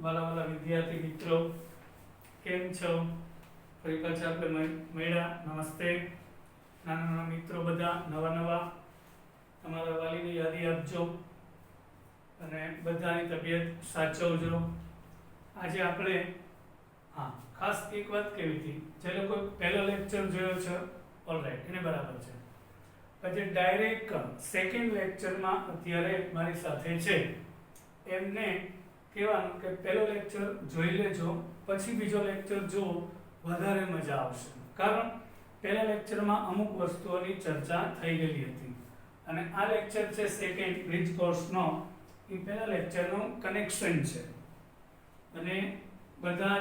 વાલા વાલા વિદ્યાર્થી મિત્રો કેમ છો? ફરી પાછા આપણે મળ્યા. નમસ્તે નાના નાના મિત્રો બધા નવા નવા તમારા વાલીની યાદી આપજો અને બધાની તબિયત સાચવજો. આજે આપણે ખાસ એક વાત કહેવી હતી. જે લોકો પહેલો લેક્ચર જોયો છે ઓલરાઈટ એને બરાબર છે, પછી ડાયરેક્ટ સેકન્ડ લેક્ચરમાં અત્યારે મારી સાથે છે એમને કહેવાનું કે પહેલો લેક્ચર જોઈ લેજો, પછી બીજો લેક્ચર જુઓ, વધારે મજા આવશે. કારણ પહેલા લેક્ચરમાં અમુક વસ્તુઓની ચર્ચા થઈ ગયેલી હતી અને આ લેક્ચર છે સેકન્ડ બ્રિજ કોર્સનો, એ પહેલા લેક્ચરનું કનેક્શન છે. અને બધા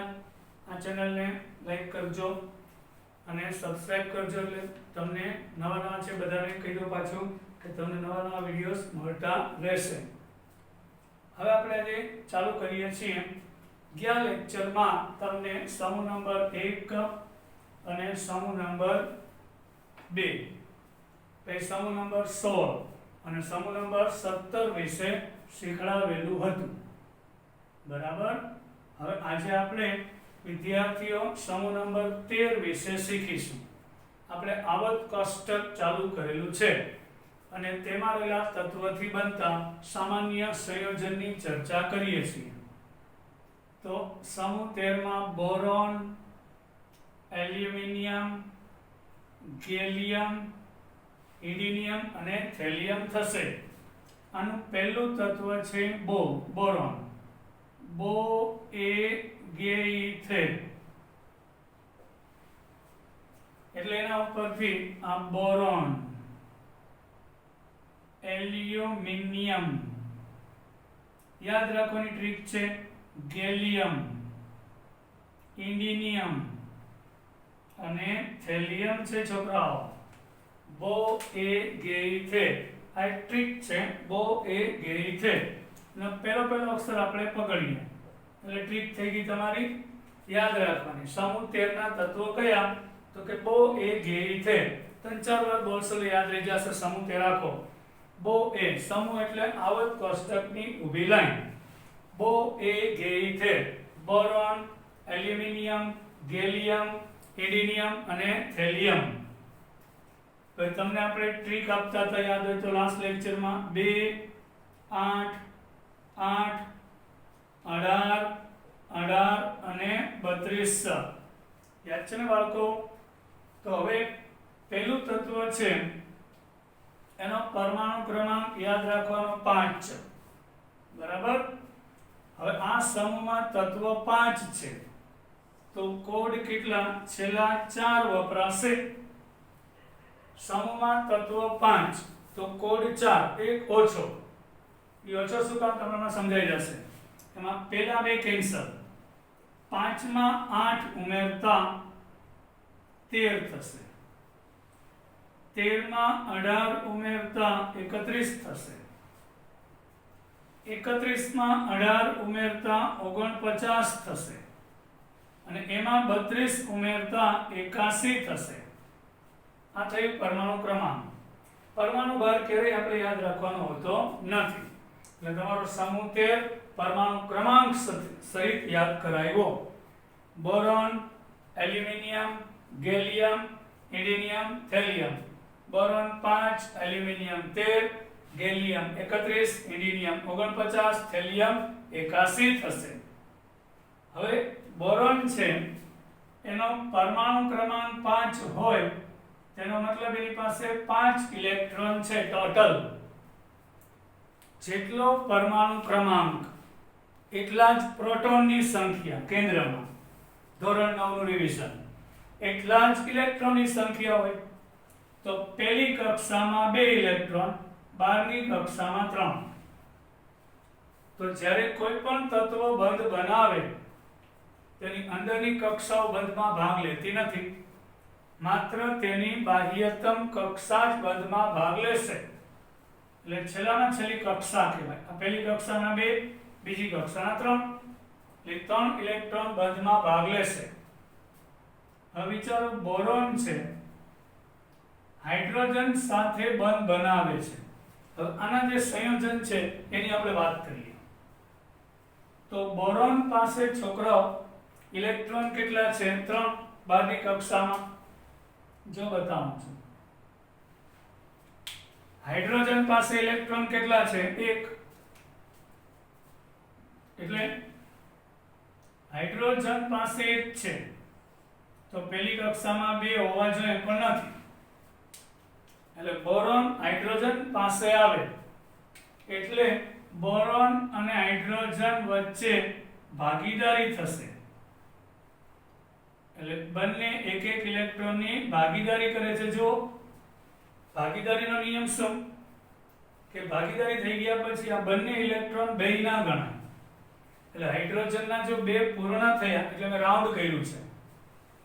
આ ચેનલને લાઈક કરજો અને સબસ્ક્રાઇબ કરજો, એટલે તમને નવા નવા છે બધાને કહી દો પાછું કે તમને નવા નવા વિડીયોઝ મળતા રહેશે. હવે આપણે આજે ચાલુ કરીએ છીએ. ગયા લેક્ચરમાં તમને સમૂહ નંબર 1 અને સમૂહ નંબર 2, પછી સમૂહ નંબર 16 અને સમૂહ નંબર 17 વિશે શીખવાડેલું હતું. બરાબર. હવે આજે આપણે વિદ્યાર્થીઓ સમૂહ નંબર 13 વિશે શીખીશું. આપણે આવર્ત કોષ્ટક ચાલુ કરેલું છે અને તેમાં રહેલા તત્વથી બનતા સામાન્ય સંયોજનની ચર્ચા કરીએ છીએ. તો સમૂહ 13 માં બોરોન, એલ્યુમિનિયમ, ગેલિયમ, ઇન્ડિનિયમ અને થેલિયમ થશે. આનું પહેલું તત્વ છે બોરોન. બો એ ગે થે, એટલે એના ઉપરથી આ બોરોન. એલ્યુમિનિયમ યાદ રાખવાની ટ્રીક છે. ગેલિયમ, ઇન્ડિનિયમ અને થેલિયમ છે છોકરાઓ. બો એ ગે થે, આ એક ટ્રીક છે. બો એ ગે થે, અને પહેલો અક્ષર આપણે પકડીએ એટલે ટ્રીક થઈ ગઈ તમારી. યાદ રાખવાની. સમૂહ 13 ના તત્વો કયા? તો કે બો એ ગે થે. 3-4 વાર બોલશો એટલે યાદ રહી જશે. સમૂહ 13 રાખો. બો એ સમૂહ એટલે આવર્ત કોષ્ટકની ઊભી લાઈન. બો એ ગે થે. બોરોન, એલ્યુમિનિયમ, ગેલિયમ, ઇન્ડિનિયમ અને થેલિયમ. તો તમને આપણે ટ્રીક આપતા હતા યાદ હોય તો લાસ્ટ લેક્ચરમાં 2, 8, 8, 18, 18 અને 32. યાદ છે ને બાળકો? તો હવે પહેલું તત્વ છે એનો પરમાણુ ક્રમાંક યાદ રાખવાનો 5 છે. બરાબર. હવે આ સમૂહમાં તત્વ 5 છે તો કોડ કેટલા? છેલ્લા 4 વપરાશે. સમૂહમાં તત્વ 5 તો કોડ 4, એક ઓછો. એ ઓછો શું કામ તમને સમજાઈ જશે. એમાં પહેલા બે કેન્સલ. 5 માં 8 ઉમેરતા 13 થશે. 13 માં 18 ઉમેરતા 31 થશે. 31 માં 18 ઉમેરતા 49 થશે અને એમાં 32 ઉમેરતા 81 થશે. આ થયું પરમાણુ ક્રમાંક. પરમાણુ ભાર ક્યારેય આપણે યાદ રાખવાનો હોતો નથી, એટલે તમારો સમૂહ 13 પરમાણુ ક્રમાંક સહિત યાદ કરાવ્યો. Boron, aluminium, gallium, indium, thallium. Boron 5, aluminium 13, gallium 31, indium 49, thallium 81 થશે. હવે બોરોન છે એનો પરમાણુ ક્રમાંક 5 હોય તેનો મતલબ એની પાસે 5 ઇલેક્ટ્રોન છે ટોટલ. જેટલો પરમાણુ ક્રમાંક એટલા જ પ્રોટોનની સંખ્યા કેન્દ્રમાં. ધોરણ 9 નું રિવિઝન. એટલા જ ઇલેક્ટ્રોનની સંખ્યા હોય તો પહેલી કક્ષામાં 2 ઇલેક્ટ્રોન, 12મી કક્ષામાં 3. તો જ્યારે કોઈ પણ તત્વ બંધ બનાવે તેની અંદરની કક્ષાઓ બંધમાં ભાગ લેતી નથી, માત્ર તેની બાહ્યતમ કક્ષા જ બંધમાં ભાગ લેશે. એટલે છેલ્લામાં છેલ્લી કક્ષા કહેવાય. આ પહેલી કક્ષાના 2, બીજી કક્ષાના 3, એટલે 3 ઇલેક્ટ્રોન બંધમાં ભાગ લેશે. હવે વિચારો, બોરોન છે હાઇડ્રોજન સાથે બંધ બનાવે છે. હવે આના જે સંયોજન છે એની આપણે વાત કરીએ. તો બોરોન પાસે છોકરાઓ ઇલેક્ટ્રોન કેટલા છે? 3 બહારની કક્ષામાં. જો બતાવું છું. હાઇડ્રોજન પાસે ઇલેક્ટ્રોન કેટલા છે? 1. એટલે હાઇડ્રોજન પાસે 1 છે, તો પેલી કક્ષામાં 2 હોવા જોઈએ પણ નથી. એટલે બોરોન હાઇડ્રોજન પાસે આવે એટલે બોરોન અને હાઇડ્રોજન વચ્ચે ભાગીદારી થશે. એટલે બંને એક એક ઇલેક્ટ્રોનની ભાગીદારી કરે છે. જો ભાગીદારીનો નિયમ શું કે ભાગીદારી થઈ ગયા પછી આ બંને ઇલેક્ટ્રોન બે ના ગણાય. એટલે હાઇડ્રોજનના જો 2 પૂર્ણ થયા એટલે મેં રાઉન્ડ કર્યું છે.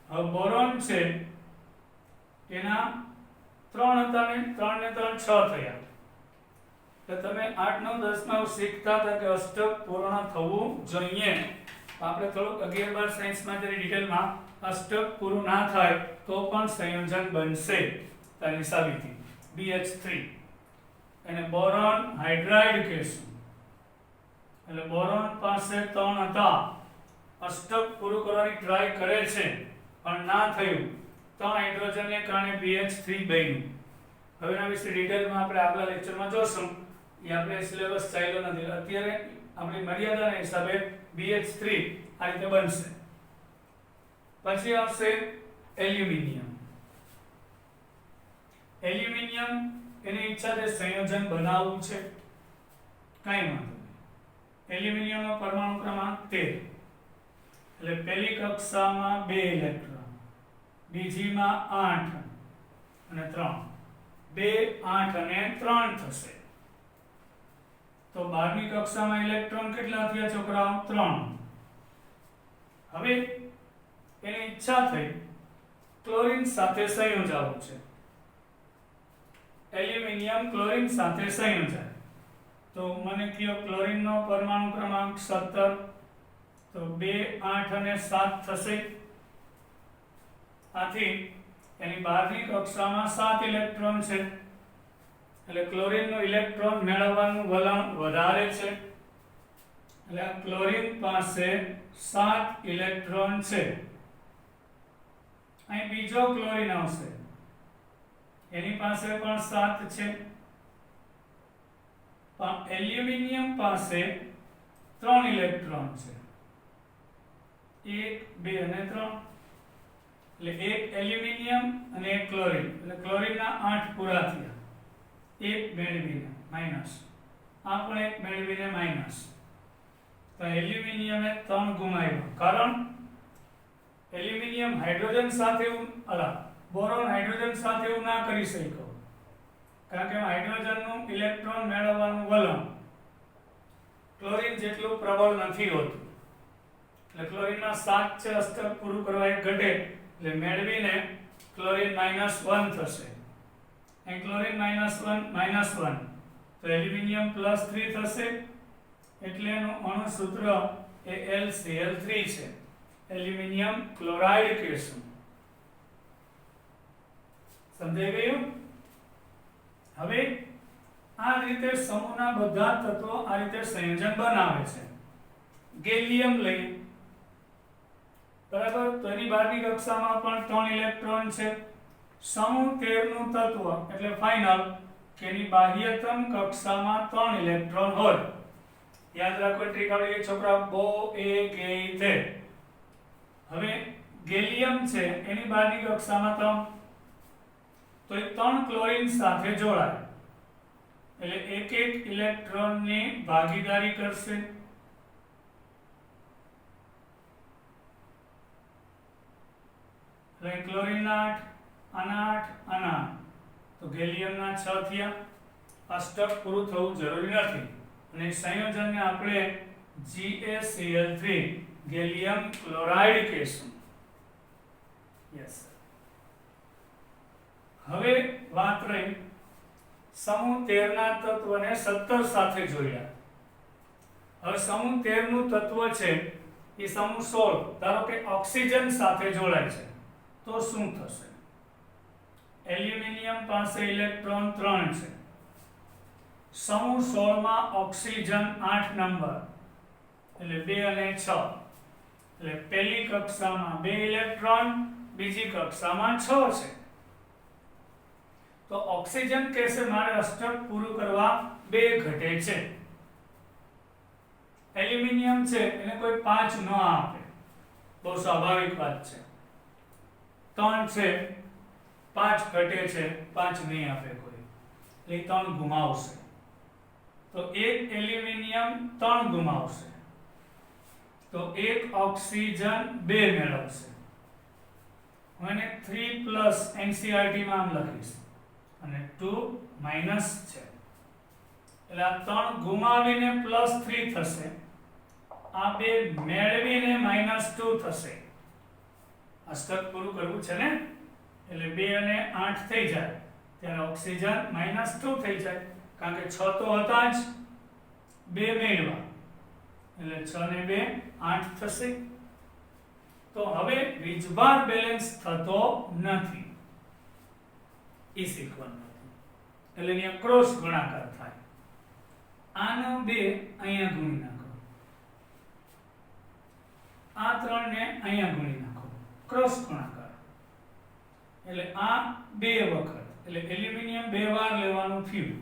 હવે બોરોન છે એના 3 હતા ને 3 ને 3 6 થયા. તો તમે 8 9 10 માં શીખતા હતા કે અષ્ટક પૂર્ણ થવું જોઈએ. આપણે થોડુંક 11 12 સાયન્સમાં જરી ડિટેલમાં અષ્ટક પૂરું ના થાય તો પણ સંયોજન બનશે. તેની સાબિતી BH3 અને બોરોન હાઇડ્રાઇડ કહેશું. એટલે બોરોન પાસે 3 હતા, અષ્ટક પૂરું કરવાની ટ્રાય કરે છે પણ ના થયું. 3 હાઇડ્રોજનને કારણે BH3 બન્યું. હવે એના વિશે ડિટેલમાં આપણે આગલા લેક્ચરમાં જોશું. એ આપણે સિલેબસ ચાલ્યો નથી. અત્યારે આપણી મર્યાદાના હિસાબે BH3 આ રીતે બનશે. પછી આવશે એલ્યુમિનિયમ. એલ્યુમિનિયમ એની ઈચ્છા છે સંયોજન બનાવવું છે, કાંઈ વાંધો નહીં. એલ્યુમિનિયમનો પરમાણુ ક્રમાંક 13. એટલે પહેલી કક્ષામાં 2 ઇલેક્ટ્રોન, બીજીમાં 8 અને 3. 2 8 અને 3 થશે. તો 12મી કક્ષામાં ઇલેક્ટ્રોન કેટલા થયા છોકરાઓ? 3. હવે એની ઈચ્છા થઈ ક્લોરીન સાથે સંયોજાવું છે. એલ્યુમિનિયમ ક્લોરીન સાથે સંયોજાય તો મને કયો ક્લોરીનનો પરમાણુ ક્રમાંક 17. તો 2 8 અને 7 થશે. આથી એની 12મી કક્ષામાં 7 ઇલેક્ટ્રોન છે. એટલે ક્લોરીનનું ઇલેક્ટ્રોન મેળવવાનું વલણ વધારે છે. એટલે આ ક્લોરીન પાસે 7 ઇલેક્ટ્રોન છે. અહીં બીજો ક્લોરીન આવશે, એની પાસે પણ 7 છે. પણ એલ્યુમિનિયમ પાસે 3 ઇલેક્ટ્રોન છે, 1 2 અને 3. એટલે એક એલ્યુમિનિયમ અને એક ક્લોરીન, એટલે ક્લોરીનના 8 પૂરા થયા. 1 મેળવીને માઈનસ, આ પણ 1 મેળવીને માઈનસ. તો એલ્યુમિનિયમે 3 ગુમાવ્યા. કારણ એલ્યુમિનિયમ હાઇડ્રોજન સાથે બોરોન હાઇડ્રોજન સાથે એવું ના કરી શક્યો, કારણ કે હાઇડ્રોજનનું ઇલેક્ટ્રોન મેળવવાનું વલણ ક્લોરીન જેટલું પ્રબળ નથી હોતું. એટલે ક્લોરીનના 7 છે, અષ્ટક પૂરું કરવા એક ઘટે એટલે મેળવીને ક્લોરીન -1 થશે. અહીં ક્લોરીન -1 તો એલ્યુમિનિયમ +3 થશે. એટલે એનું અણુ સૂત્ર એ LCl3 છે. એલ્યુમિનિયમ ક્લોરાઇડ કહેશું. સમજાઈ ગયું? હવે આ રીતે સમૂહના બધા તત્વો આ રીતે સંયોજન બનાવે છે. ગેલિયમ લઈએ, બરાબર? તો એની 12મી કક્ષામાં પણ 3 ઇલેક્ટ્રોન છે. સમૂહ 13 નું તત્વ એટલે ફાઇનલ કે એની બાહ્યતમ કક્ષામાં 3 ઇલેક્ટ્રોન હોય. યાદ રાખો ટ્રીક આવડી છોકરા, બો એ ગે તે. હવે ગેલિયમ છે એની 12મી કક્ષામાં 3, તો એ 3 ક્લોરીન સાથે જોડાય એટલે એક એક ઇલેક્ટ્રોનની ભાગીદારી કરશે. એટલે ક્લોરીનના 8 આના 8 આના 8 તો ગેલિયમના 6 થયા. અષ્ટક પૂરું થવું જરૂરી નથી અને સંયોજનને આપણે GaCl3 ગેલિયમ ક્લોરાઇડ કહેશું. યસ. હવે વાત રહી સમૂહ 13 ના તત્વને 17 સાથે જોડ્યા. હવે સમૂહ 13 નું તત્વ છે એ સમૂહ 16 ધારો કે ઓક્સિજન સાથે જોડાય છે તો શું થશે? એલ્યુમિનિયમ પાસે ઇલેક્ટ્રોન 3 છે. સમૂહ 16 માં ઓક્સિજન 8 નંબર એટલે 2 અને 6 એટલે પહેલી કક્ષામાં 2 ઇલેક્ટ્રોન, બીજી કક્ષામાં 6 છે. તો ઓક્સિજન કહેશે મારે અષ્ટક પૂરું કરવા 2 ઘટે છે. એલ્યુમિનિયમ છે એને કોઈ 5 ન આપે, બહુ સ્વાભાવિક વાત છે. 3 છે 5 ઘટે છે, 5 નહીં આપે કોઈ, એટલે 3 ગુમાવશે. તો એક એલ્યુમિનિયમ 3 ગુમાવશે, તો એક ઓક્સિજન 2 મેળવશે. હું એને 3 પ્લસ એનસીઆરટી માં આમ લખીશ અને 2 માઈનસ છે, એટલે આ 3 ગુમાવીને પ્લસ 3 થશે, આ 2 મેળવીને માઈનસ 2 થશે. અષ્ટક પૂરું કરવું છે ને, એટલે 2 અને 8 થઈ જાય ત્યારે ઓક્સિજન માઈનસ 2 થઈ જાય, કારણ કે 6 તો હતા જ, 2 મેળવા એટલે 6 ને 2 8 થશે. તો હવે વીજભાર બેલેન્સ થતો નથી, ઈ શીખવાનું હતું. એટલે અહીંયા ક્રોસ ગુણાકાર થાય. આનો 2 અહીંયા ગુણી નાખો, આ 3 ને અહીંયા ગુણી નાખો, ક્રોસ ગુણાકાર. એટલે આ 2 વખત, એટલે એલ્યુમિનિયમ 2 વાર લેવાનું થયું,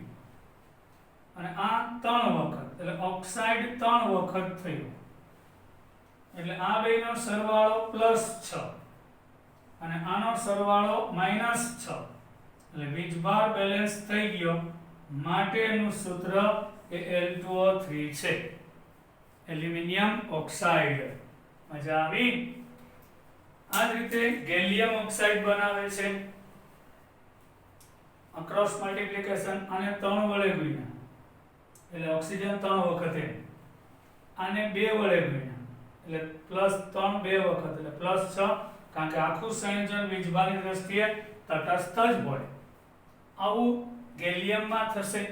અને આ 3 વખત, એટલે ઓક્સાઇડ 3 વખત થયું. એટલે આ બેનો સરવાળો +6 અને આનો સરવાળો -6, એટલે વીજભાર બેલેન્સ થઈ ગયો. માટેનું સૂત્ર એ Al2O3 છે, એલ્યુમિનિયમ ઓક્સાઇડ. મજા આવી? આ જ રીતે ગેલિયમ ઓક્સાઇડ બનાવે છે. ક્રોસ મલ્ટીપ્લિકેશન, આને 3 વડે ગુણ્યા એટલે ઓક્સિજન 3 વખતે, આને 2 વડે ગુણ્યા એટલે +3 2 વખત એટલે +6, કારણ કે આખું સંયોજન વીજભારની દ્રષ્ટિએ તટસ્થ જ હોય. આવું ગેલિયમમાં થશે.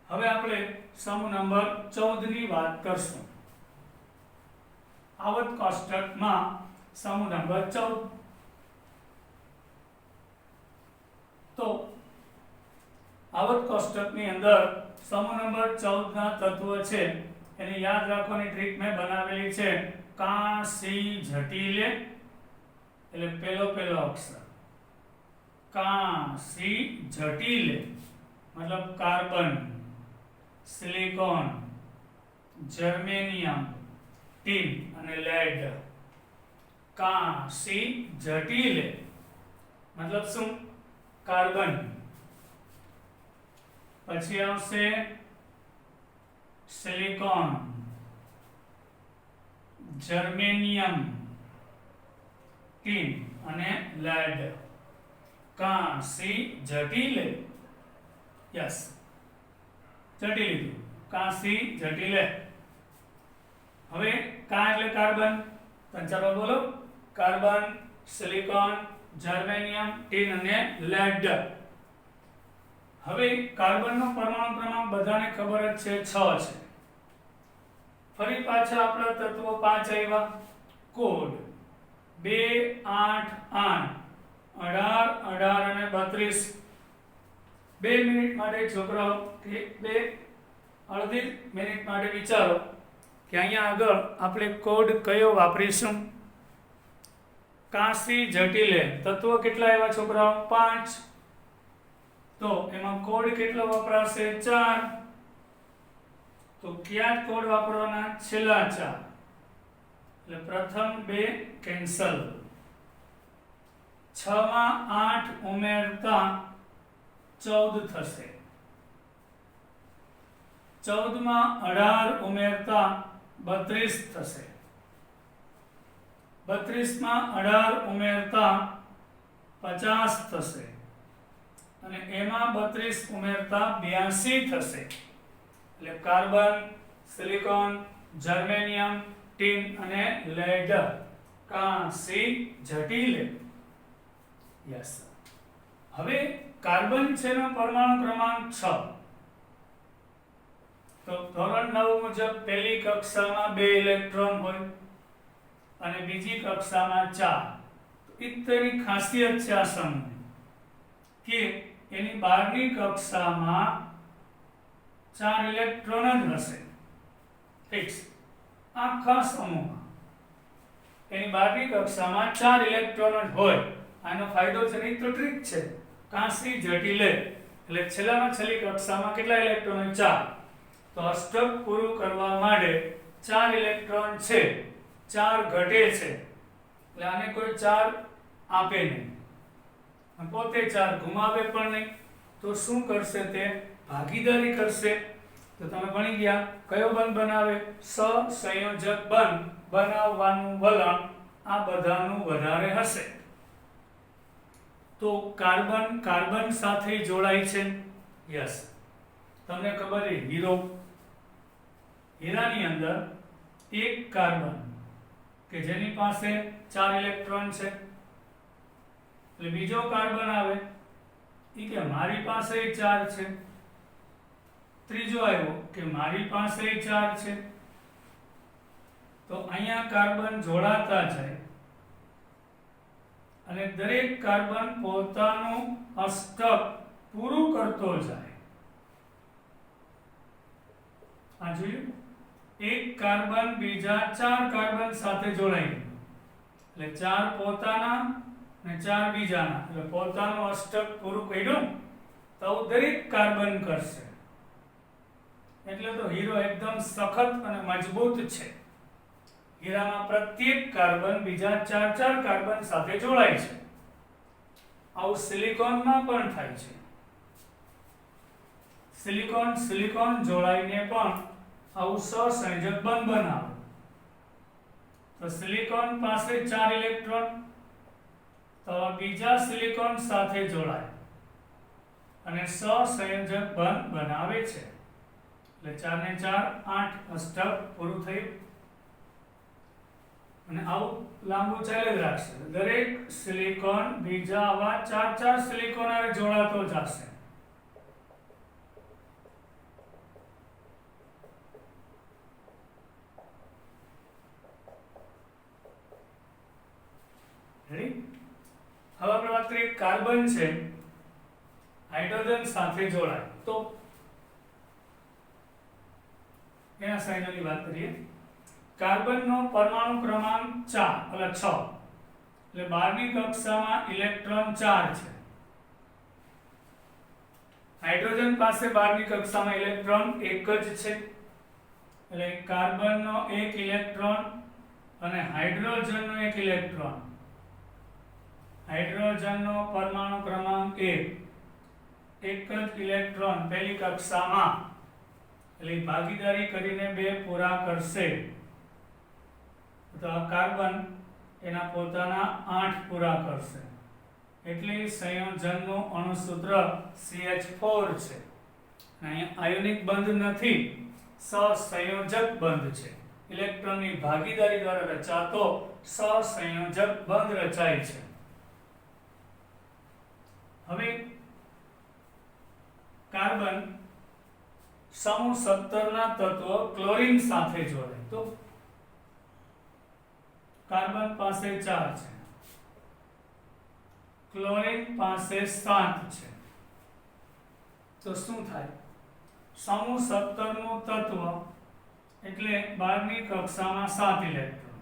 હવે આપણે સમૂહ નંબર 14 ની વાત કરશું. આવર્ત કોષ્ટકમાં સમૂહ નંબર 14. તો આવર્ત કોષ્ટકની અંદર સમૂહ નંબર 14 ના તત્વો છે એને યાદ રાખવાની ટ્રીક મેં બનાવેલી છે. કા સી જટિલે, એટલે પહેલો અક્ષર કા સી જટિલે મતલબ કાર્બન, સિલિકોન, જર્મેનિયમ, ટીન અને લેડ. કા સી જટિલે મતલબ શું? કાર્બન. પછી આવશે સિલિકોન, જર્મેનિયમ, ટીન અને લેડ. કા સી જટિલે. યસ, જટિલ લીધું. કા સી જટિલે. હવે કા એટલે કાર્બન, તંચારો બોલો. કાર્બન, સિલિકોન, જર્મેનિયમ, ટીન અને લેડ. હવે કાર્બનનો પરમાણુ ક્રમાંક બધાને ખબર જ છે 6 છે. ફરી પાછા આપણા તત્વો 5 આવ્યા. કોડ 2 8 8 18 18 અને 32. 2 મિનિટ માટે છોકરાઓ કે 2 અડધી મિનિટ માટે વિચારો કે અહીંયા આગળ આપણે કોડ કયો વાપરીશું. કાંસી જટિલે તત્વો કેટલા આવ્યા છોકરાઓ? 5. તો એમાં કોડ કેટલો વપરાશે? 4. તો કયા કોડ વાપરવાના? છેલ્લા 4. એટલે પ્રથમ 2 કેન્સલ. 6 માં 8 ઉમેરતા 14 થશે. 14 માં 18 ઉમેરતા 32 થશે. 32 માં 18 ઉમેરતા 50 થશે અને એમાં 32 ઉમેરતા 82 થશે. એટલે કાર્બન, સિલિકોન, જર્મેનિયમ, ટીન અને લેડ. કાંસી જટિલે. યસ. હવે કાર્બન છે નો પરમાણુ ક્રમાંક 6. તો ધોરણ 9 મુજબ પહેલી કક્ષામાં 2 ઇલેક્ટ્રોન હોય અને બીજી કક્ષામાં 4. તેની ખાસિયત છે આ સમૂહની કે એની બહારની કક્ષામાં 4 ઇલેક્ટ્રોન જ હશે ફિક્સ આખા સમૂહમાં એની બહારની કક્ષામાં 4 ઇલેક્ટ્રોન જ હોય. આનો ફાયદો છે ને તો ટ્રીક છે. કાંસી જટિલે એટલે છેલ્લામાં છેલ્લી કક્ષામાં કેટલા ઇલેક્ટ્રોન હોય? 4. તો અષ્ટક પૂરું કરવા માટે 4 ઇલેક્ટ્રોન છે, 4 ઘટે છે એટલે આને કોઈ 4 આપે નહીં, પોતે 4 ગુમાવે પણ નહીં. તો શું કરશે? તે ભાગીદારી કરશે. તો તમે ભણી ગયા કયો બંધ બનાવે? સહસંયોજક બંધ બનાવવાનું વલણ આ બધાનું વધારે હશે. તો કાર્બન કાર્બન સાથે જોડાય છે. યસ, તમને ખબર છે હીરાની અંદર એક કાર્બન કે જેની પાસે 4 ઇલેક્ટ્રોન છે, એટલે બીજો કાર્બન આવે ઈ કે મારી પાસે 4 છે, ત્રીજો આવ્યો કે મારી પાસે 4 છે. તો અહીંયા કાર્બન જોડાતા જાય અને દરેક કાર્બન પોતાનું અષ્ટક પૂરું કરતો જાય. આ જોયું? એક કાર્બન બીજા 4 કાર્બન સાથે જોડાઈ ગયું એટલે 4 પોતાના અને 4 બીજાના, એટલે પોતાનું અષ્ટક પૂરું કર્યું તો દરેક કાર્બન કરશે. એટલે તો હીરો એકદમ સખત અને મજબૂત છે. હીરામાં પ્રત્યેક કાર્બન બીજા 4 કાર્બન સાથે જોડાય છે. આવું સિલિકોનમાં પણ થાય છે. સિલિકોન જોડાઈને પણ આવું સહસંયોજક બંધ બનાવે. તો સિલિકોન પાસે 4 ઇલેક્ટ્રોન, તો બીજા સિલિકોન સાથે જોડાય અને સહસંયોજક બંધ બનાવે છે. એટલે 4 ને 4 8 અષ્ટક પૂરું થયું. અને આવું લાંબુ ચાલે જ રાખશે. દરેક સિલિકોન બીજા આવા 4 સિલિકોન હારે જોડાતો જશે. રેડી? હવે આપણે વાત કરીએ કાર્બન છે હાઇડ્રોજન સાથે જોડાય તો એના સાઇનોની વાત કરીએ. કાર્બનનો પરમાણુ ક્રમાંક 4 એટલે 6, એટલે 12ની કક્ષામાં ઇલેક્ટ્રોન 4 છે. હાઇડ્રોજન પાસે 12ની કક્ષામાં ઇલેક્ટ્રોન 1 જ છે, એટલે કાર્બનનો 1 ઇલેક્ટ્રોન અને હાઇડ્રોજનનો 1 ઇલેક્ટ્રોન. હાઇડ્રોજનનો પરમાણુ ક્રમાંક 1, એક જ ઇલેક્ટ્રોન પહેલી કક્ષામાં, એટલે ભાગીદારી કરીને 2 પૂરા કરશે. તો આ કાર્બન એના પોતાના 8 પૂરા કરશે. એટલે સંયોજનનું અણુસૂત્ર CH4 છે. અહીંયા આયોનિક બંધ નથી, સહસંયોજક બંધ છે. ઇલેક્ટ્રોનની ભાગીદારી દ્વારા રચાતો સહસંયોજક બંધ રચાય છે. હવે કાર્બન સમૂહ 17 ના તત્વ ક્લોરીન સાથે જોડાય તો કાર્બન પાસે 4 છે, ક્લોરીન પાસે 7 છે. તો શું થાય? સમૂહ 17 નું તત્વ એટલે 12ની કક્ષામાં 7 ઇલેક્ટ્રોન.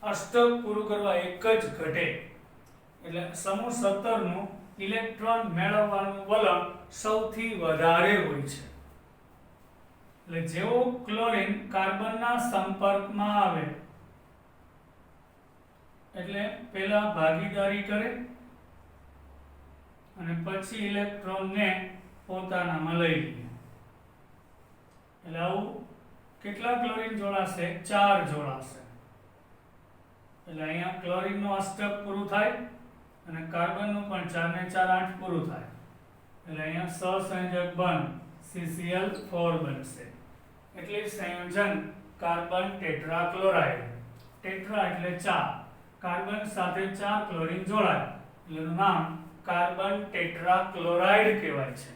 અષ્ટક પૂરું કરવા 1 જ ઘટે, એટલે સમૂહ 17 નું ઇલેક્ટ્રોન મેળવવાનું વલણ સૌથી વધારે હોય છે. એટલે જેવો ક્લોરીન કાર્બનના સંપર્કમાં આવે એટલે પહેલા ભાગીદારી કરે અને પછી ઇલેક્ટ્રોનને પોતાનામાં લઈ લે. એટલે આવું કેટલા ક્લોરીન જોડાશે? 4 જોડાશે. એટલે અહીંયા ક્લોરીનનું અષ્ટક પૂરું થાય અને કાર્બનનું પણ 4 ને 4 8 પૂરું થાય. એટલે અહીંયા સહસંયોજક બંધ CCl4 બનશે. એટલે સંયોજન કાર્બન ટેટ્રાક્લોરાઇડ. ટેટ્રા એટલે 4, કાર્બન સાથે 4 ક્લોરીન જોડાય એટલે એનું નામ કાર્બન ટેટ્રાક્લોરાઇડ કહેવાય છે.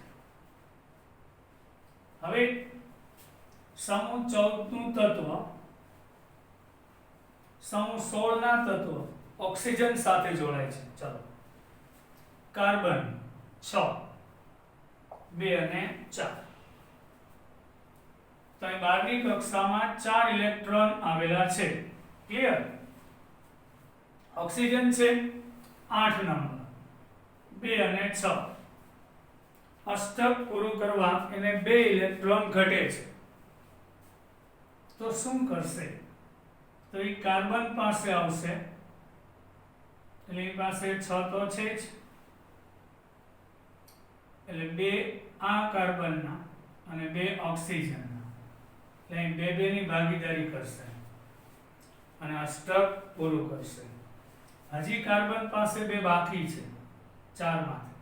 હવે સમૂહ 14 નું તત્વ, સમૂહ 16 ના તત્વ ઓક્સિજન સાથે જોડાય છે. ચલો, કાર્બન 6, 2 અને 4. તો અહીં બહારની કક્ષામાં 4 ઇલેક્ટ્રોન આવેલા છે. ક્લિયર? ઓક્સિજન છે 8 નંબર, 2 અને 6. અષ્ટક પૂરું કરવા એને 2 ઇલેક્ટ્રોન ઘટે છે. તો શું કરશે? તો એ કાર્બન પાસે આવશે, એટલે એની પાસે 6 તો છે જ, એટલે 2 આ કાર્બનના અને 2 ઓક્સિજનના, એટલે અહીં 2 ની ભાગીદારી કરશે અને અષ્ટક પૂરું કરશે. હજી કાર્બન પાસે 2 બાકી છે 4 માંથી,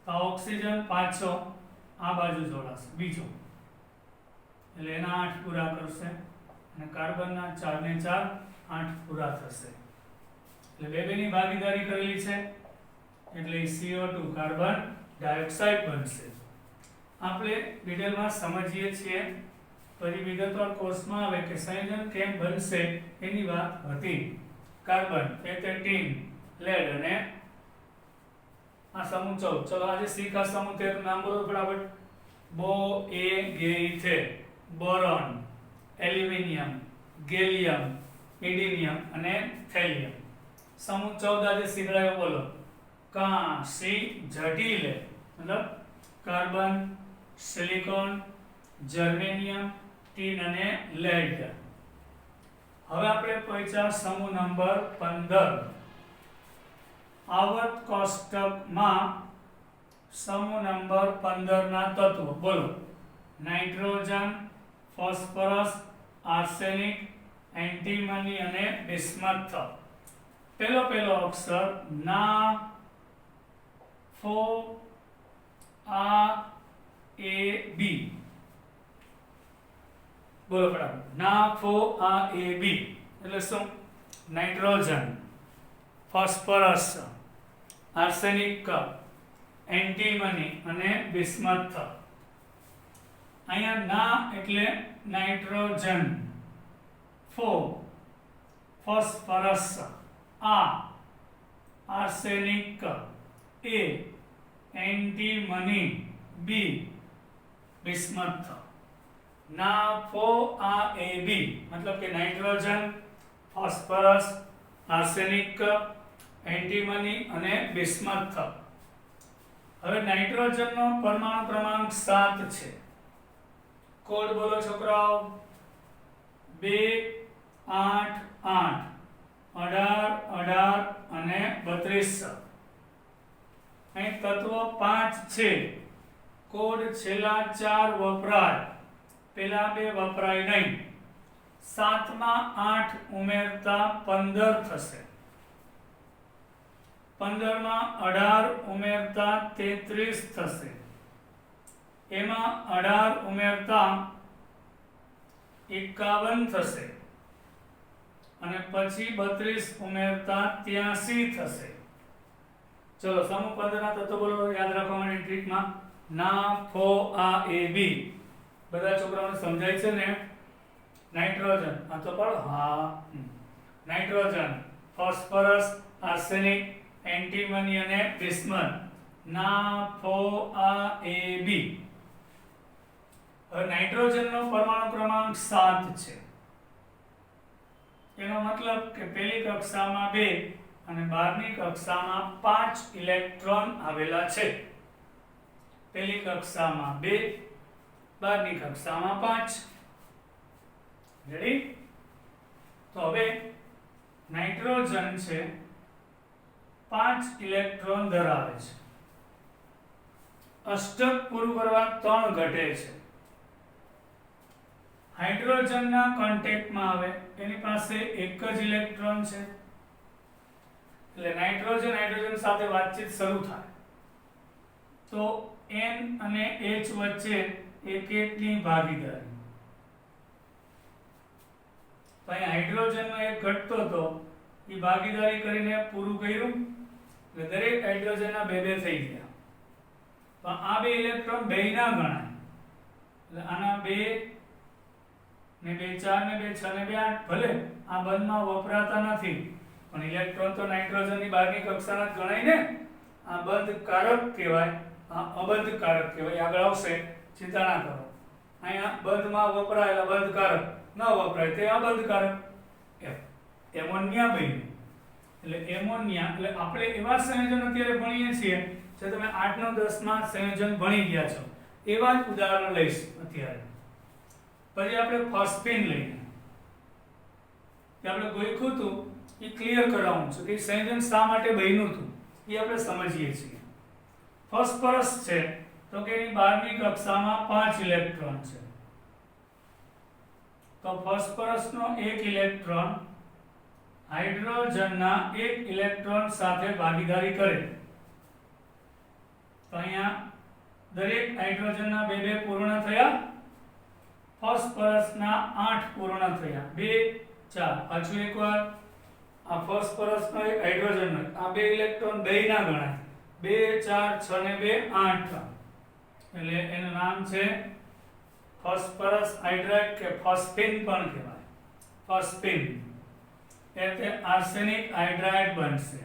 તો ઓક્સિજન પાછો આ બાજુ જોડાશે બીજો, એટલે એના 8 પૂરા કરશે અને કાર્બનના 4 ને 4 8 પૂરા થશે. એટલે 2 ની ભાગીદારી કરેલી છે એટલે CO2 કાર્બન ડાયોક્સાઇડ બનશે. આપણે ડિટેલમાં સમજીએ છીએ, પછી વિગતવાર કોર્સમાં આવે કે સંયોજન કેમ બનશે એની વાત હતી. કાર્બન એટલે ટીન, લેડ અને આ સમૂહ 14. ચલો આજે શીખા સમૂહ 13 નામ બોલો ફટાફટ. બોએગેઇથે, બોરોન, એલ્યુમિનિયમ, ગેલિયમ, ઇન્ડિનિયમ અને થેલિયમ. સમૂહ 14 આજે શીખડાયો બોલો. કાંસી જટિલ મતલબ કાર્બન, સિલિકોન, જર્મેનિયમ, ટીન અને લેડ. હવે આપણે પહોંચ્યા સમૂહ નંબર 15. આવર્ત કોષ્ટકમાં સમૂહ નંબર 15 ના તત્વો બોલો. નાઇટ્રોજન, ફોસ્ફરસ, આર્સેનિક, એન્ટીમની અને બિસ્મથ. પહેલો અક્ષર ના, ફો, આ, એ, બી. બોલો ફટાફટ. ના, ફો, આ, એ, બી એટલે શું? નાઇટ્રોજન, ફોસ્ફરસ, આર્સેનિક, એન્ટીમની અને બિસ્મથ. અહીંયા ના એટલે નાઇટ્રોજન, ફો ફોસ્ફરસ, આ આર્સેનિક, એ એન્ટીમની, બી બિસ્મથ. ના, ફો, આ, એ, બી મતલબ કે નાઇટ્રોજન, ફોસ્ફરસ, આર્સેનિક, એન્ટીમની અને બિસ્મથ. હવે નાઇટ્રોજનનો પરમાણુ ક્રમાંક 7 છે. કોડ બોલો છોકરાઓ. 2 8 8 18 18 અને 32. અહીં તત્વો 5 છે. કોડ છેલ્લા 4 વપરાય, પેલા 2 વપરાય નહીં. 7 માં 8 ઉમેરતા 15 થશે. 15 માં 18 ઉમેરતા 33 થશે. એમાં 18 ઉમેરતા 51 થશે અને પછી 32 ઉમેરતા 83 થશે. ચલો સમૂહ 15 ના તત્વો બોલો યાદ રાખવા માટે ટ્રીકમાં. ના, ફો, આ, એ, બી. બધા છોકરાઓને સમજાય છે ને? નાઇટ્રોજન આ તો પાડો. હા, નાઇટ્રોજન, ફોસ્ફરસ, આર્સેનિક, એન્ટીમની અને બિસ્મથ. ના, ફો, આ, એ, બી. હવે નાઇટ્રોજનનો પરમાણુ ક્રમાંક 7 છે. એનો મતલબ કે પહેલી કક્ષામાં 2 અને બહારની કક્ષામાં 5 ઇલેક્ટ્રોન આવેલા છે. પહેલી કક્ષામાં 2, બહારની કક્ષામાં 5. રેડી? તો હવે નાઇટ્રોજન છે 5 ઇલેક્ટ્રોન ધરાવે છે. અષ્ટક પૂરું કરવા 3 ઘટે છે. હાઇડ્રોજનના કોન્ટેક્ટમાં આવે એની પાસે એક જ ઇલેક્ટ્રોન છે, એટલે નાઇટ્રોજન હાઇડ્રોજન સાથે વાતચીત શરૂ થાય તો N અને H વચ્ચે એક એકની ભાગીદારી. તો અહીં હાઇડ્રોજનનો એક ઘટતો હતો, એ ભાગીદારી કરીને પૂરું કર્યું એટલે દરેક હાઇડ્રોજનના 2 થઈ ગયા. પણ આ 2 ઇલેક્ટ્રોન બે ના ગણાય, એટલે આના 2 ને 2 4 ને 2 6 ને 2 8 ભલે આ બંધમાં વપરાતા નથી પણ ઇલેક્ટ્રોન તો નાઇટ્રોજનની બહારની કક્ષાના જ ગણાય ને. આ બંધ કારક કહેવાય, આ અબંધ કારક કહેવાય. આગળ આવશે, ચિંતા ના કરો. અહીંયા બંધમાં વપરાયેલા બંધકારક ન વપરાય તે અબંધકારક એમોનિયા બન્યું એટલે એમોનિયા એટલે આપણે એવા સંયોજન અત્યારે ભણીએ છીએ જે તમે 8 9 10 માં સંયોજન ભણી ગયા છો એવા જ ઉદાહરણો લઈશું અત્યારે પછી આપણે ફોસ્ફીન લઈએ કે આપણે ગોઈખું હતું એ ક્લિયર કરાવું છું કે સંયોજન શા માટે બન્યું હતું એ આપણે સમજીએ છીએ ફોસ્ફરસ છે તો કે એની 12મી કક્ષામાં 5 ઇલેક્ટ્રોન છે તો ફોસ્ફરસનો 1 ઇલેક્ટ્રોન હાઇડ્રોજનના 1 ઇલેક્ટ્રોન સાથે ભાગીદારી કરે તો અહીંયા દરેક હાઇડ્રોજનના 2 2 પૂર્ણ થયા ફોસ્ફરસના 8 પૂર્ણ થયા 2 4 પાછું એકવાર આ ફોસ્ફરસનો એક હાઇડ્રોજનનો આ 2 ઇલેક્ટ્રોન બેયના ગણાય 2 4 6 ને 2 8 એટલે એનું નામ છે ફોસ્ફરસ હાઇડ્રાઇડ કે ફોસ્ફીન પણ કહેવાય ફોસ્ફીન એટલે આર્સેનિક હાઇડ્રાઇડ બનશે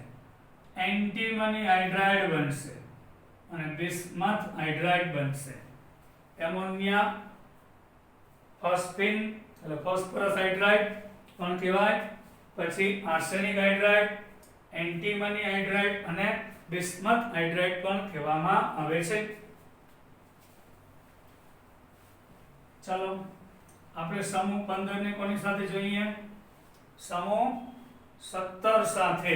એન્ટીમની હાઇડ્રાઇડ બનશે અને બિસ્મથ હાઇડ્રાઇડ બનશે એમોનિયા ફોસ્ફીન એટલે ફોસ્ફરસ હાઇડ્રાઇડ પણ કહેવાય પછી આર્સેનિક હાઇડ્રાઇડ એન્ટીમની હાઇડ્રાઇડ અને બિસ્મથ હાઇડ્રાઇડ પણ કહેવામાં આવે છે ચાલો આપણે સમૂહ 15 ને કોની સાથે જોઈએ સમૂહ 17 સાથે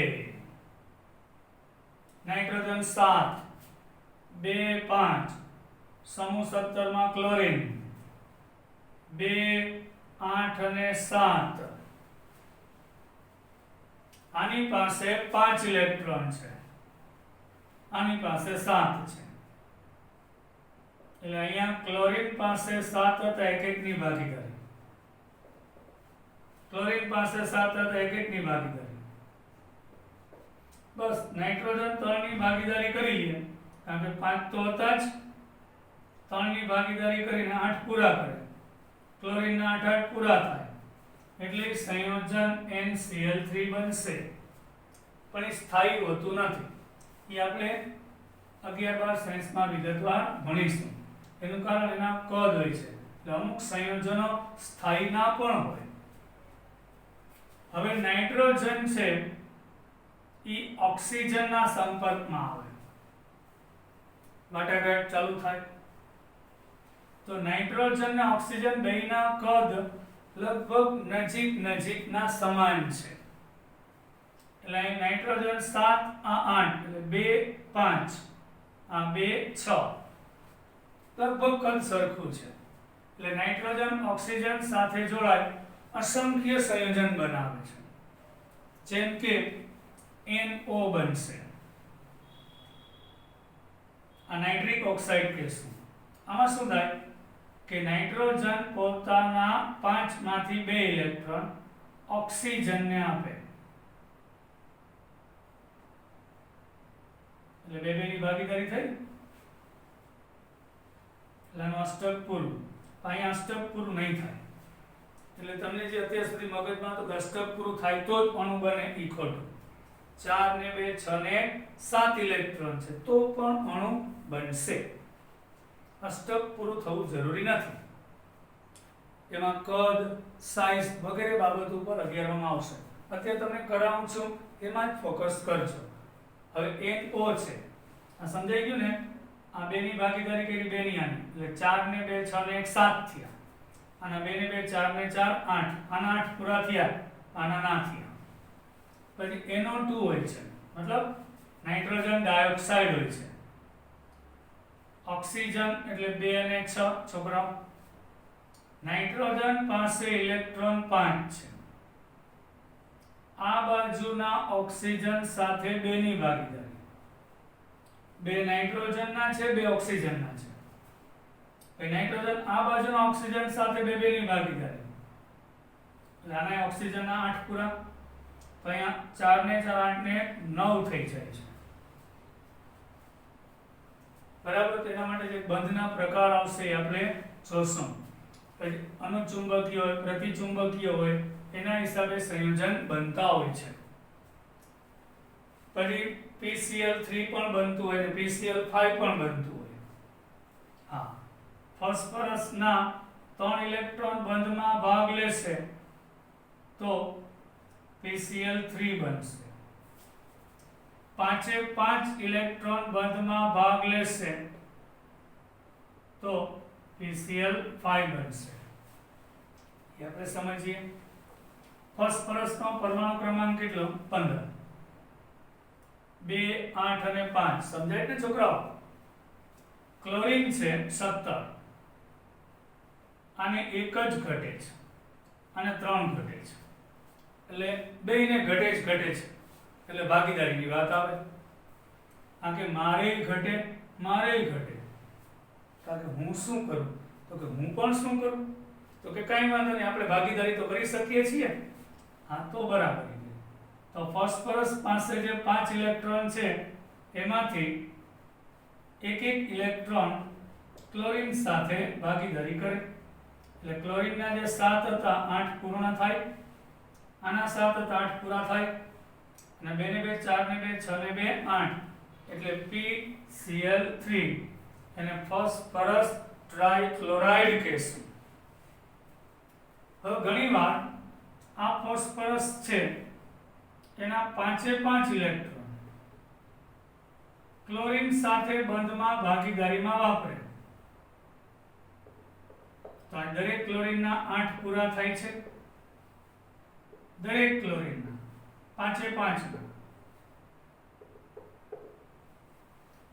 નાઇટ્રોજન 7 2 5 સમૂહ 17 માં ક્લોરીન 2 8 અને 7 આની પાસે 5 ઇલેક્ટ્રોન છે આની પાસે 7 છે એટલે અહીંયા ક્લોરીન પાસે 7 હતા એક એકની ભાગીદારી ક્લોરીન પાસે 7 હતા એક એકની ભાગીદારી બસ નાઇટ્રોજન 3 ની ભાગીદારી કરી લે કારણ કે 5 તો હતા જ 3 ની ભાગીદારી કરીને 8 પૂરા કરે ક્લોરીન ના 8 8 પૂરા થાય એટલે સંયોજન NCl3 બનશે પણ એ સ્થાયી હોતું નથી એ આપણે 11 12 સાયન્સમાં વિગતવાર ભણીશું એનું કારણ એના કદ હોય છે એટલે અમુક સંયોજનો સ્થાયી ના પણ હોય હવે નાઇટ્રોજન છે એ ઓક્સિજનના સંપર્કમાં આવે વાટાઘાટ ચાલુ થાય તો નાઇટ્રોજન અને ઓક્સિજન બેયના કદ લગભગ નજીકના સમાન છે એટલે અહીં નાઇટ્રોજન 7 આ 8 એટલે 2 5 આ 2 6 લગભગ કદ સરખું છે એટલે નાઇટ્રોજન ઓક્સિજન સાથે જોડાય અસંખ્ય સંયોજન બનાવે છે જેમ કે NO બનશે આ નાઇટ્રિક ઓક્સાઇડ કહેશું આમાં શું થાય કે નાઇટ્રોજન પોતાના 5 માંથી 2 ઇલેક્ટ્રોન ઓક્સિજનને આપે એટલે 2 2 ની ભાગીદારી થઈ એટલે આનું અષ્ટક પૂરું અહીંયા અષ્ટક પૂરું નહીં થાય એટલે તમને જે અત્યાર સુધી મગજમાં તો અષ્ટક પૂરું થાય તો જ અણુ બને ઈ ખોટું 4 ને 2 6 ને 7 ઇલેક્ટ્રોન છે તો પણ અણુ બનશે અષ્ટક પૂરું થવું જરૂરી નથી એમાં કદ સાઈઝ વગેરે બાબત ઉપર 11 માં આવશે અત્યારે તમને કરાવું છું એમાં જ ફોકસ કરજો હવે NO છે આ સમજાઈ ગયું ને આ બે ની ભાગીદારી કરી બે ની આની એટલે 4 ને 2 6 ને 1 7 થયા આના 2 ને 2 4 ને 4 8 આના 8 પૂરા થયા આના ના થયા પછી NO2 હોય છે મતલબ નાઇટ્રોજન ડાયોક્સાઇડ હોય છે ઓક્સિજન એટલે 2 અને 6 છોકરાઓ નાઇટ્રોજન પાસે ઇલેક્ટ્રોન 5 છે આ બાજુના ઓક્સિજન સાથે 2 ની ભાગીદારી 2 નાઇટ્રોજનના છે 2 ઓક્સિજનના છે પછી નાઇટ્રોજન આ બાજુના ઓક્સિજન સાથે 2 2 ની ભાગીદારી એટલે આના ઓક્સિજનના 8 પૂરા તો અહીંયા 4 ને 4 8 ને 9 થઈ જાય છે બરાબર તેના માટે જે બંધના પ્રકાર આવશે એ આપણે જોશું પછી અનુચુંબકીય હોય પ્રતિચુંબકીય હોય એના હિસાબે સંયોજન બનતા હોય છે પછી PCl3 પણ બનતું હોય અને PCl5 પણ બનતું હોય હા ફોસ્ફરસના 3 ઇલેક્ટ્રોન બંધમાં ભાગ લેશે તો PCl3 બનશે. 5 ઇલેક્ટ્રોન બંધમાં ભાગ લેશે તો PCl5 બનશે. એ આપણે સમજીએ. ફોસ્ફરસનો પરમાણુ ક્રમાંક કેટલો? 15. 2, 8 અને 5 સમજાય ને છોકરાઓ? ક્લોરીન છે 17. આને એક જ ઘટે છે અને 3 ઘટે છે, એટલે બેયને ઘટે છે એટલે ભાગીદારીની વાત આવે. આ કે મારે ઘટે કારણ કે હું શું કરું, તો કે હું પણ શું કરું, તો કે કાંઈ વાંધો નહીં, આપણે ભાગીદારી તો કરી શકીએ છીએ. હા, તો બરાબર. તો ફોસ્ફરસ પાસે જે 5 ઇલેક્ટ્રોન છે એમાંથી એક ઇલેક્ટ્રોન ક્લોરીન સાથે ભાગીદારી કરે. એટલે ક્લોરીનના જે 7 હતા 8 પૂર્ણ થાય, આના 7 હતા 8 પૂરા થાય, અને 2 ને 2 4 ને 2 6 ને 2 8, એટલે PCl3 એને ફોસ્ફરસ ટ્રાઇક્લોરાઇડ કહેશું. હવે ઘણીવાર આ ફોસ્ફરસ છે એના 5 ઇલેક્ટ્રોન ક્લોરીન સાથે બંધમાં ભાગીદારીમાં વાપરે. તો આ દરેક ક્લોરીનના 8 પૂરા થાય છે, દરેક ક્લોરીનના 5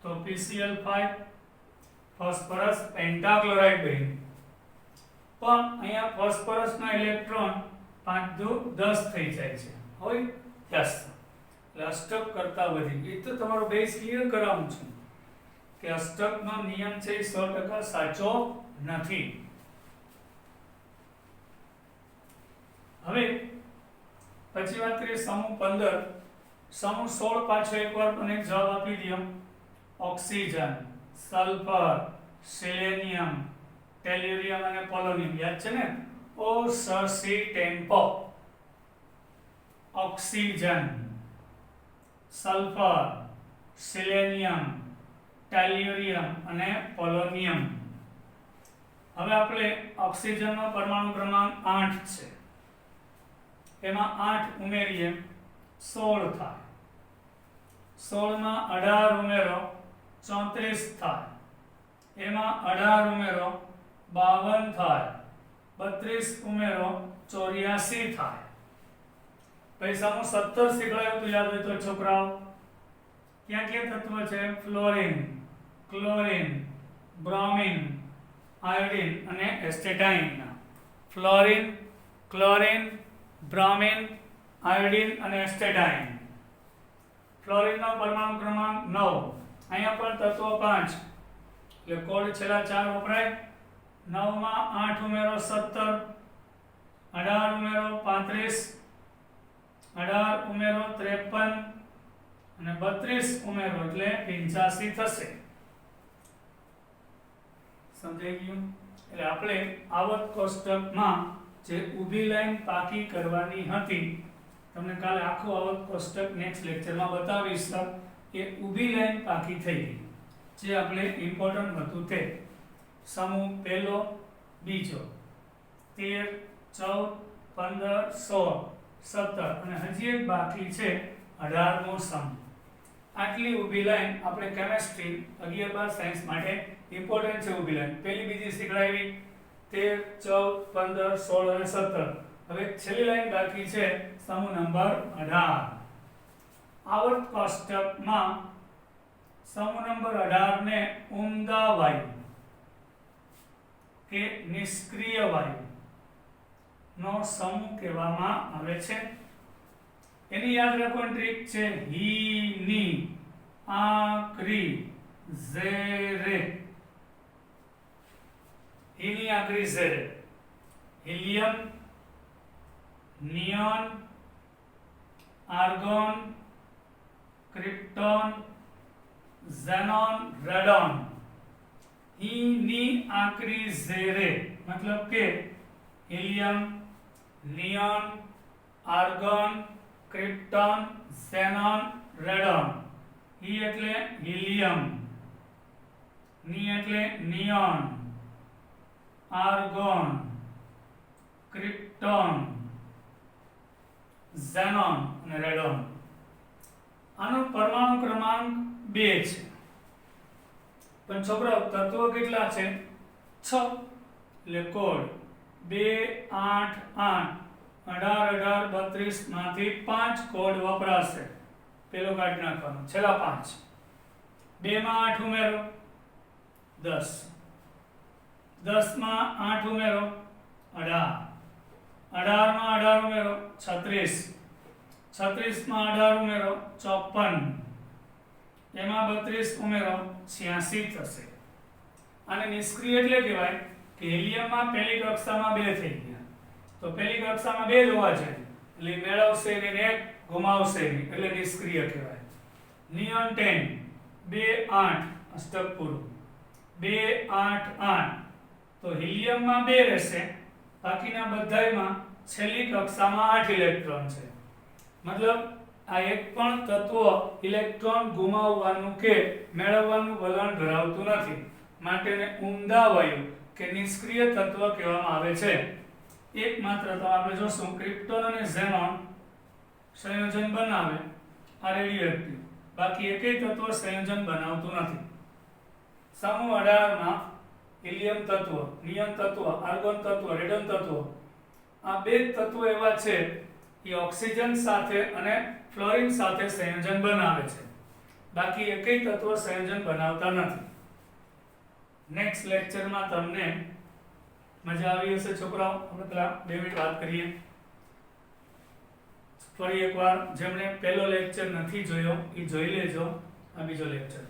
તો PCl5 ફોસ્ફરસ પેન્ટાક્લોરાઇડ બન્યું. પણ અહીંયા ફોસ્ફરસના ઇલેક્ટ્રોન 5 દુ 10 થઈ જાય છે. હોય યસ, એટલે અષ્ટક કરતા વધી. એ તો તમારો બેઝ ક્લિયર કરાવું છું કે અષ્ટકનો નિયમ છે 100% સાચો નથી. હવે પછી વાત કરીએ સમૂહ 15. સમૂહ 16 પાછો એકવાર મને જવાબ આપી દો. ઓક્સિજન, સલ્ફર, સેલેનિયમ, ટેલ્યુરિયમ અને પોલોનિયમ. યાદ છે ને? O C tempo. Oxygen, sulphur, selenium, tellurium અને પોલોનિયમ. હવે આપણે ઓક્સિજનનો પરમાણુ ક્રમાંક 8 છે, એમાં 8 ઉમેરીએ 16 થાય. 16 માં 18 ઉમેરો 34 થાય. એમાં 18 ઉમેરો 52 થાય. 32 ઉમેરો 84 થાય. પૈસામાં 17 શીખવાયું તો યાદ હોય તો છોકરાઓ, ક્યાં ક્યાં તત્વ છે? ફ્લોરિન, ક્લોરીન, બ્રોમિન, આયોડીન અને એસ્ટેટાઇન. ફ્લોરિન, ક્લોરીન, બ્રોમિન, આયોડીન અને એસ્ટેટાઇન. ફ્લોરિનનો પરમાણુ ક્રમાંક 9. અહીંયા પણ તત્વો 5, એટલે કોડ છેલ્લા 4 વપરાય. 9 માં 8 ઉમેરો 17, 18 ઉમેરો 35, 18 ઉમેરો 53 અને 32 ઉમેરો એટલે 85 થશે. સમજાઈ ગયું? એટલે આપણે આવર્ત કોષ્ટકમાં જે ઊભી લાઈન પાકી કરવાની હતી, તમને કાલે આખું આવર્ત કોષ્ટક નેક્સ્ટ લેક્ચરમાં બતાવીશ. એ ઊભી લાઈન પાકી થઈ ગઈ, જે આપણે ઇમ્પોર્ટન્ટ હતું તે. સમૂહ પહેલો, બીજો, 13, 14, 15, 16, 17 અને હજી એક બાકી છે 18મો સમૂહ. આટલી ઊભી લાઈન આપણે કેમેસ્ટ્રી 11, 12 સાયન્સ માટે ઇમ્પોર્ટન્ટ છે. ઊભી લાઈન પહેલી, બીજી શીખડાવી, 13, 14, 15, 16 અને 17. હવે છેલ્લી લાઈન બાકી છે સમૂહ નંબર 18. આવર્ત કોષ્ટકમાં સમૂહ નંબર 18 ને ઉમદા વાયુ કે નિષ્ક્રિય વાયુ નો સમૂહ કહેવામાં આવે છે. એની યાદ રાખવાની ટ્રીક છે હી, ની, આ, ક્રી, ઝેરે. હી, ની, આ, ક્રી, ઝેરે. Helium, neon, argon, krypton, xenon, radon. હી, ની, આ, ક્રી, ઝેરે મતલબ કે helium, neon, argon, krypton, xenon, radon. હી એટલે હિલિયમ, ની એટલે નિયોન, આર્ગોન, ક્રિપ્ટોન, ઝેનોન અને રેડોન. આનો પરમાણુ ક્રમાંક 2 છે. પણ છોકરાઓ તત્વો કેટલા છે? 6. એટલે કોડ 2 8 8 18 18 32 માંથી 5 કોડ વપરાશે. પેલો કાઢી નાખવાનો, છેલ્લા 5. 2 માં 8 ઉમેરો 10, 10 માં 8 ઉમેરો 18, 18 માં 18 ઉમેરો 36, 36 માં 18 ઉમેરો 54, એમાં 32 ઉમેરો 86 થશે. આને નિષ્ક્રિય એટલે કહેવાય કે હિલિયમમાં પહેલી કક્ષામાં 2 થઈ ગયા, તો પહેલી કક્ષામાં 2 જ હોવા જોઈએ, એટલે મેળવશે નહીં ને ગુમાવશે નહીં, એટલે નિષ્ક્રિય કહેવાય. નિયોન 10 2 8 અષ્ટક પૂરું 2 8 8, તો હિલિયમમાં 2 રહેશે, બાકીના બધાયમાં છેલ્લી કક્ષામાં 8 ઇલેક્ટ્રોન છે. મતલબ આ એક પણ તત્વ ઇલેક્ટ્રોન ગુમાવવાનું કે મેળવવાનું વલણ ધરાવતું નથી, માટે એને ઉમદા વાયુ કે નિષ્ક્રિય તત્વ કહેવામાં આવે છે. એકમાત્ર તો આપણે જોશું ક્રિપ્ટોન અને ઝેનોન સંયોજન બનાવે, આ રેડિયોએક્ટિવ, બાકી એકેય તત્વ સંયોજન બનાવતું નથી. સમૂહ 18 માં હિલિયમ તત્વ, નિયન તત્વ, આર્ગોન તત્વ, રેડોન તત્વ, આ બે તત્વો એવા છે એ ઓક્સિજન સાથે અને ફ્લોરિન સાથે સંયોજન બનાવે છે, બાકી એકેય તત્વ સંયોજન બનાવતા નથી. નેક્સ્ટ લેક્ચરમાં તમને મજા આવી હશે છોકરાઓ. આપણે પેલા 2 મિનિટ વાત કરીએ. ફરી એકવાર જેમણે પહેલો લેક્ચર નથી જોયો એ જોઈ લેજો. આ બીજો લેક્ચર.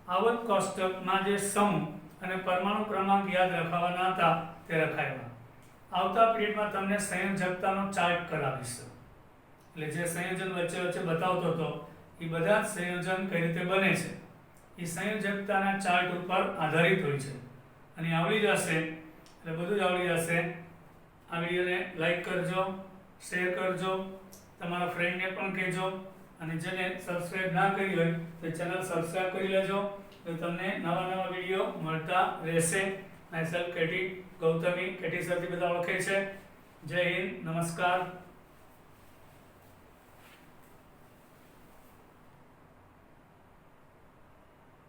આવર્ત કોષ્ટકમાં જે સમૂહ અને પરમાણુ ક્રમાંક યાદ રખાવાના હતા તે રખાયા. આવતા પીરિયડમાં તમને સંયોજકતાનો ચાર્ટ કરાવીશ, એટલે જે સંયોજન વચ્ચે વચ્ચે બતાવતો હતો એ બધા જ સંયોજન કઈ રીતે બને છે એ સંયોજકતાના ચાર્ટ ઉપર આધારિત હોય છે. અને આવડી જશે એટલે બધું જ આવડી જશે. આ વિડીયોને લાઈક કરજો, શેર કરજો, તમારા ફ્રેન્ડને પણ કહેજો, અને જેને સબસ્ક્રાઇબ ના કરી હોય તો ચેનલ સબસ્ક્રાઇબ કરી લેજો, તો તમને નવા નવા વિડીયો મળતા રહેશે. Myself KT Gautami, KT સરથી બધા ઓળખે છે. જય હિન્દ, નમસ્કાર.